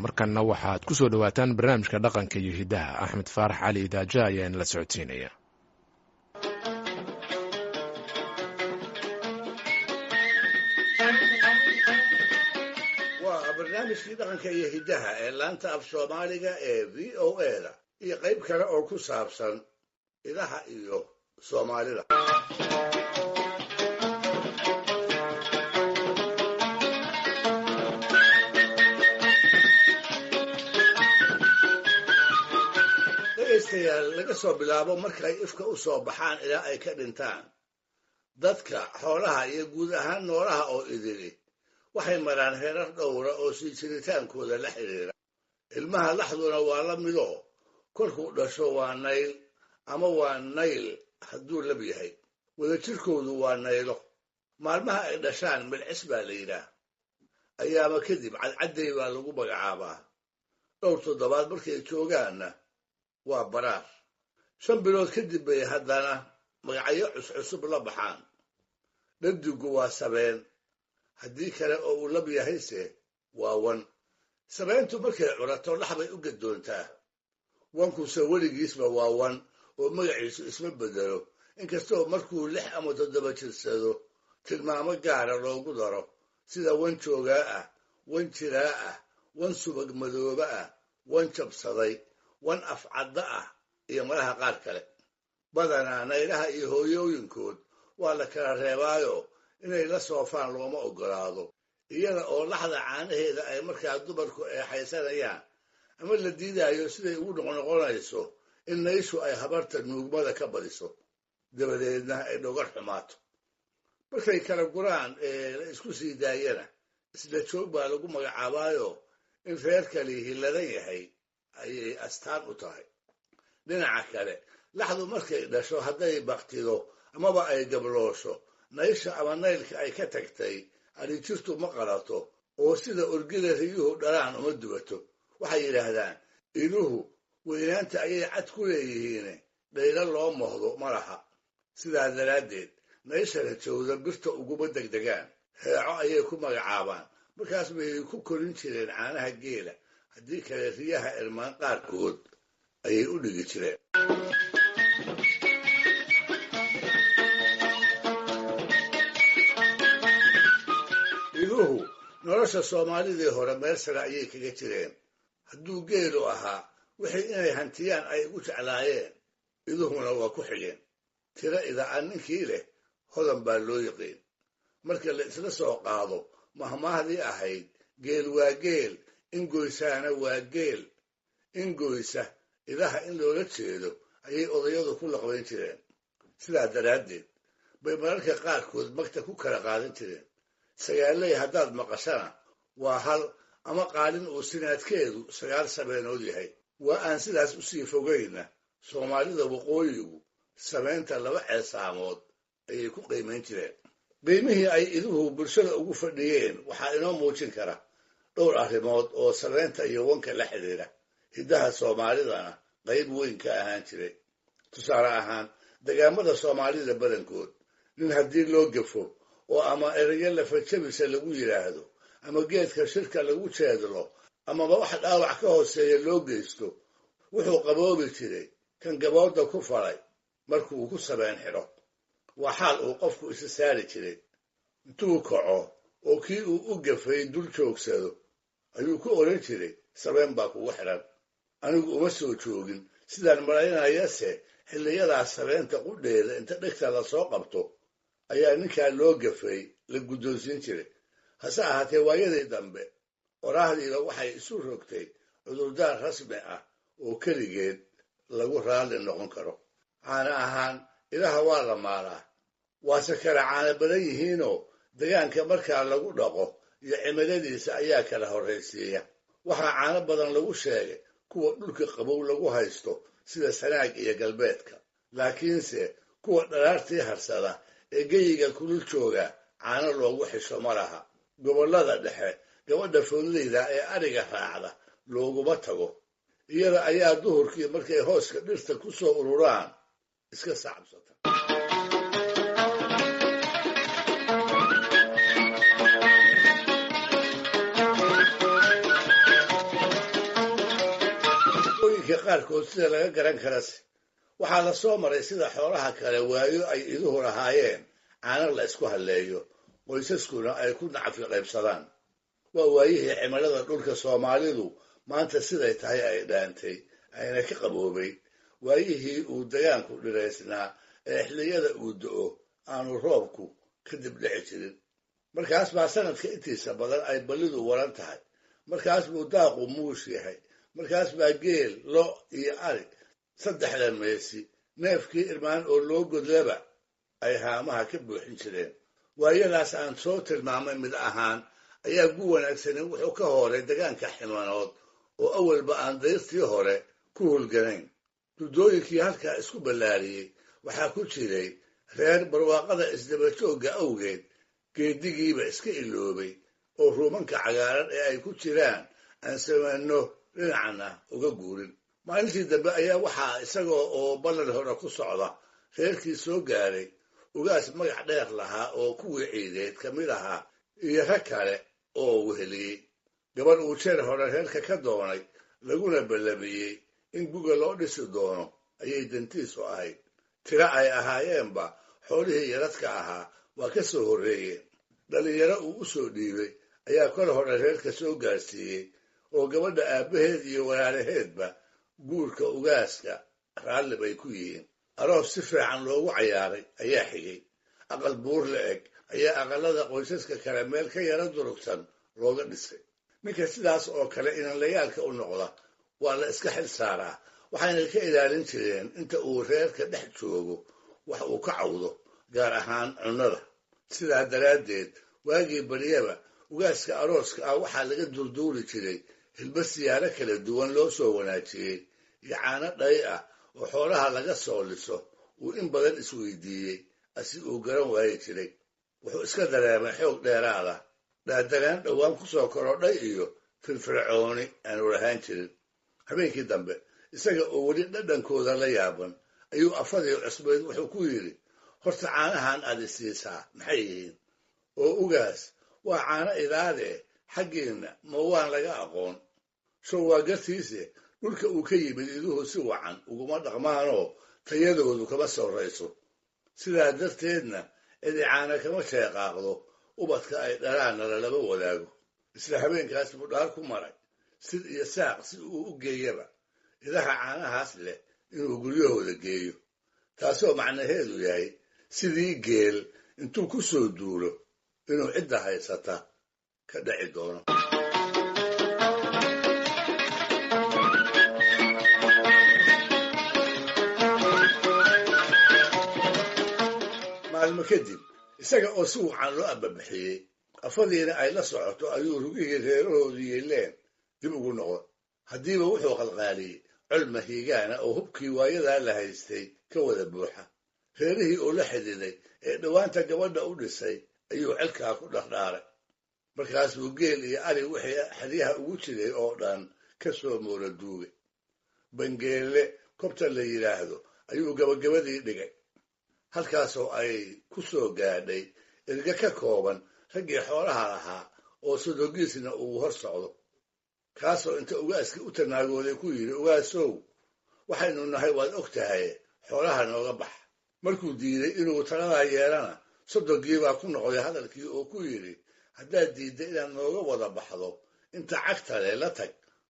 markanna waxaad ku soo dhowaataan barnaamijka dhaqanka iyo hiddaha axmed faarax cali idaaja ayaan la socodsiinaya. waa barnaamijkii dhaqanka iyo hiddaha ee laanta af soomaaliga ee v o a-da iyo qayb kale oo ku saabsan idaha iyo soomaalida. dhegaystayaal, laga soo bilaabo markay ifka u soo baxaan ilaa ay ka dhintaan, dadka, xoolaha iyo guud ahaan noolaha oo idili waxay maraan heerar dhowra oo sii jiritaankooda la xidhiira. ilmaha laxduna waa la midoo kolkuu dhasho waa nayl ama waa nayl hadduu lab yahay, wadajirkoodu waa naylo. maalmaha ay dhashaan milcis baa la yidhaah, ayaama kadib cadcadday baa lagu magacaabaa. dhowr toddobaad markay joogaanna waa baraar. 5 bilood kadib bay haddana magacyo cuscusub la baxaan. dhadigu waa sabeen, haddii kale oo uu lab yahayse waa wan. sabeentu markay curato laxbay u gadoontaa. wankuse weligiisba waa wan oo magaciisu isma bedelo, inkastoo markuu 6 ama 7 jirsado tilmaamo gaara loogu daro, sida wan joogaa ah, wan jiraa ah, wan subag madooba ah, wan jabsaday, wan afcadda ah iyo malaha qaar kale. badanaa naylaha iyo hooyooyinkood waa la kala reebaayo inay la soofaan looma oggolaado, iyada oo laxda caanaheeda ay markaa dumarku eexaysanayaan ama la diidaayo siday ugu noqnoqonayso in nayshu ay habarta nuugmada ka badiso, dabadeedna ay dhogar xumaato. markay kala guraan ee la isku sii daayana isla joog baa lagu magacaabaayo in reerkali hilladan yahay ayay astaan u tahay. dhinaca kale, laxdu markay dhasho hadday baktido amaba ay gabloosho, naysha ama naylka ay ka tagtay adhijirtu ma qalato oo sida orgida riyuhu dhalaan uma duwato. waxay yidhaahdaan iduhu weynaanta ayay cad ku leeyihiin, dhaylo loo mohdo ma laha. sidaa daraaddeed naysha rajowda birta uguma degdegaan, heeco ayay ku magacaabaan. markaas bay ku korin jireen caanaha geela, haddii kale riyaha irmaan qaarkood ayay u dhigi jireen. iduhu nolosha soomaalidii hore meel sare ayay kaga jireen. hadduu geelu ahaa wixii inay hantiyaan ay ugu jeclaayeen, iduhuna waa ku xigeen. tiro ida-aan ninkii leh hodan baa loo yiqiin. marka la isla soo qaado mahmaahdii ahayd geel waa geel, ingoysaana waa geel, ingoysa idaha in loola jeedo ayay odayadu ku laqbayn jireen. sidaa daraaddeed bay mararka qaarkood magta ku kala qaadan jireen. sagaaley haddaad maqashana waa hal ama qaalin uu sinaadkeedu 9 sabeenood yahay. waa aan sidaas u sii fogayna soomaalida waqooyigu sabeynta 2 ceesaamood ayay ku qiimayn jireen. qiimihii ay iduhu bulshada ugu fadhiyeen waxaa inoo muujin kara dhowr arrimood oo sabeynta iyo wanka la xidhiira. hiddaha soomaalidana qayb weyn ka ahaan jiray. tusaale ahaan, degaamada soomaalida badankood nin haddii loo gafo oo ama erayo lafajabisa lagu yidhaahdo ama geedka shirka lagu jeedlo amaba wax dhaawac ka hooseeya loo geysto, wuxuu qaboobi jiray kan gabooda ku falay markuu ku sabeen xidho. waa xaal uu qofku isa saari jiray. intuu kaco oo kii uu u gafay dul joogsado ayuu ku odhan jiray sabeen baa kugu xidhan. anigu uma soo joogin, sidaan malaynayase xilliyadaas sabeenta qudheeda inta dhegta la soo qabto ayaa ninkaa loo gafay la guddoonsiin jiray. hase ahaatee waayadii dambe qoraahdiiba waxay isu rogtay cudurdaar rasmi ah oo keligeed lagu raalli noqon karo. caana ahaan idaha waa la maalaa, waase kala caana badan yihiinoo degaanka markaa lagu dhaqo iyo cimiladiisa ayaa kala horraysiiya. waxaa caano badan lagu sheegay kuwa dhulka qabow lagu haysto sida sanaag iyo galbeedka, laakiinse kuwa dharaartii harsada ee geyiga kulul jooga caano loogu xisho ma laha. gobollada dhexe gabadha foodleyda ee adhiga raacda looguma tago. iyada ayaa duhurkii markay hooska dhirta ku soo ururaan iska sacabsata. mararka qaarkood sida laga garan karase waxaa la soo maray sida xoolaha kale waayo ay iduhu lahaayeen caano la isku halleeyo qoysaskuna ay ku nacfi qaybsadaan waa waayihii cimilada dhulka soomaalidu maanta siday tahay ay dhaantay ayna ka qaboobay waayihii uu dagaanku dhiraysnaa ee xilliyada uu do-o aanu roobku kadib dhici jirin markaas baa sanadka intiisa badan ay ballidu waran tahay markaas buu daaqu muush yahay markaas baa geel lo iyo ari saddexda meesi neefkii irmaan oo loo godlaba ay haamaha ka buuxin jireen waayadaas aan soo tilmaamay mid ahaan ayaa gu wanaagsanin wuxuu ka horay degaanka ximanood oo awalba aan dayrtii hore ku hulganayn duddooyinkii halkaa isku ballaariyey waxaa ku jiray reer barwaaqada isdabajoogga awgeed geedigiiba iska iloobay oo ruumanka cagaaran ee ay ku jiraan aan samanno dhinacna uga guurin maalintii dambe ayaa waxaa isagoo oo ballan hore ku socda reerkii soo gaaray ugaas magac dheer lahaa oo kuwii ciideed ka mid ahaa iyo rag kale oo weheliyey gabadh uu jeer hore reerka ka doonay laguna ballamiyey in guga loo dhisi doono ayay dantiisu ahayd tiro ay ahaayeenba xoolihii yaradka ahaa waa ka soo horreeyeen dhallinyaro uu u soo dhiibay ayaa kol hore reerka soo gaarsiiyey oo gabadha aabbaheed iyo walaalaheedba guurka ugaaska raalli bay ku yihiin aroos si fiican loogu cayaaray ayaa xigay aqal buur la eg ayaa aqallada qoysaska kale meel ka yara durugsan looga dhisay ninka sidaas oo kale inanlayaalka u noqda waa la iska xil saaraa waxayna ka ilaalin jireen inta uu reerka dhex joogo wax uu ka cawdo gaar ahaan cunnada sidaa daraaddeed waagii baryaba ugaaska arooska ah waxaa laga durduuri jiray hilba siyaalo kala duwan loo soo wanaajiyey iyo caano dhay ah oo xoolaha laga soo liso uu in badan isweydiiyey asi uu garan waayi jiray wuxuu iska dareemay xoog dheeraada dhaadanaan dhowaan ku soo korodhay iyo firfircooni aanu lahaan jirin habeenkii dambe isaga oo weli dhadhankooda la yaaban ayuu afadii cusbayd wuxuu ku yidhi horta caanahan aad isiisaa maxay yihiin oo ugaas waa caano idaade xaggiinna ma waan laga aqoon show waa gartiise dhulka uu ka yimid iduhu si wacan uguma dhaqmaanoo tayadoodu kama sorrayso sidaa darteedna cidi caana kama sheeqaaqdo ubadka ay dhalaanna lalama wadaago isla habeenkaas buu dhaar ku maray sid iyo saaq si uu u geeyaba idaha caanahaas leh inuu guryahooda geeyo taasoo macnaheedu yahay sidii geel intuu ku soo duulo inuu cidda haysata ka dhaci doono maalmo kadib isaga oo si wacan loo ambabixiyey afadiina ay la socoto ayuu rugihii reerahoodu yeeleen dib ugu noqdo haddiiba wuxuu qalqaaliyey col mahiigaana oo hubkii waayadaa la haystay ka wada buuxa reerihii oo la xididay ee dhowaanta gabadha u dhisay ayuu celkaa ku dhardhaaray markaasuu geel iyo ari wixii xeryaha ugu jiray oo dhan ka soo moora duugay bangeelle kobta la yidhaahdo ayuu gabagabadii dhigay halkaasoo ay ku soo gaadhay erga ka kooban raggii xoolaha lahaa oo sodogiisna uu hor socdo kaasoo inta ugaaskii u tanaagooday ku yidhi ugaasow waxaynu nahay waad og tahay xoolaha nooga bax markuu diiday inuu taladaa yeelana sodogiibaa ku noqday hadalkii oo ku yidhi haddaad diidda inaad nooga wada baxdo inta cagta leh la tag